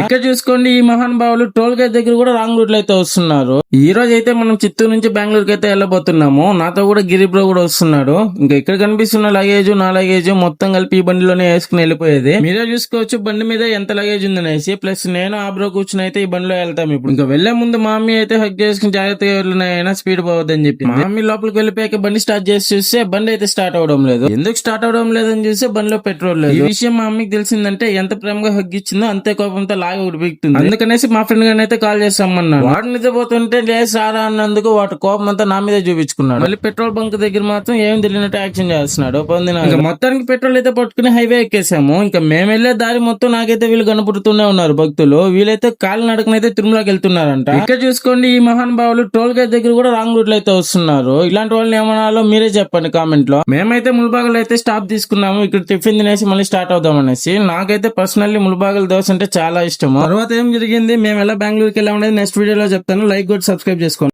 ఇక్కడ చూసుకోండి, ఈ మహానుభావులు టోల్ గేట్ దగ్గర కూడా రాంగ్ రూట్ లో అయితే వస్తున్నారు. ఈ రోజు అయితే మనం చిత్తూరు నుంచి బెంగళూరుకి అయితే వెళ్ళబోతున్నాము. నాతో కూడా గిరి బ్రో కూడా వస్తున్నాడు. ఇంకా ఇక్కడ కనిపిస్తున్న లగేజ్ నా లగేజ్ మొత్తం కలిపి ఈ బండిలోనే వేసుకుని వెళ్ళిపోయేది. మీరే చూసుకోవచ్చు బండి మీద ఎంత లగేజ్ ఉందనేసి. ప్లస్ నేను ఆ బ్రో కూర్చుని అయితే ఈ బండిలో వెళ్తాం. ఇప్పుడు ఇంకా వెళ్లే ముందు మా మమ్మీ అయితే హక్ చేసుకుని జాగ్రత్తగా వెళ్ళినాయన స్పీడ్ పోవద్దని చెప్పి మా మమ్మీ లోపలికి వెళ్ళిపోయాక బండి స్టార్ట్ చేసి చూస్తే బండి అయితే స్టార్ట్ అవడం లేదు. ఎందుకు స్టార్ట్ అవడం లేదని చూస్తే బండిలో పెట్రోల్ లేదు. ఈ విషయం మా మమ్మీకి తెలిసిందంటే ఎంత ప్రేమగా హగ్ ఇచ్చిందో అంతే కోపంతో లాగి ఉడిపిస్తుంది. అందుకనేసి మా ఫ్రెండ్ గారిని అయితే కాల్ చేస్తామన్నాను. వాడు నిద్రపోతుంటే లేదు సారా అన్నందుకు వాటి కోపం అంతా నా మీద చూపించుకున్నాడు. మళ్ళీ పెట్రోల్ బంక్ దగ్గర మాత్రం ఏం తెలియనట్టు యాక్షన్ చేస్తున్నాడు. ఇంకా మొత్తానికి పెట్రోల్ అయితే పట్టుకుని హైవే ఎక్కేసాము. ఇంకా మేము వెళ్లే దారి మొత్తం నాకైతే వీళ్ళు కనపడుతూనే ఉన్నారు భక్తులు. వీళ్ళైతే కాలి నడకనైతే తిరుమలకి వెళ్తున్నారంట. ఇక్కడ చూసుకోండి, ఈ మహానుభావులు టోల్ గేట్ దగ్గర కూడా రాంగ్ రూట్ లో అయితే వస్తున్నారు. ఇలాంటి వాళ్ళని ఏమనాలో మీరే చెప్పండి కామెంట్ లో. మేమైతే ముల్బాగల్ అయితే స్టాప్ తీసుకున్నాము. ఇక్కడ టిఫిన్ తినేసి మళ్ళీ స్టార్ట్ అవుదాం అనేసి. నాకైతే పర్సనల్లీ ముల్బాగల్ దోశ అంటే చాలా ఇష్టం. తర్వాత ఏం జరిగింది, మేము ఎలా బెంగళూరుకి వెళ్ళామనేది నెక్స్ట్ వీడియోలో చెప్తాను. లైక్ కొట్టి సబ్స్క్రైబ్ చేసుకోండి.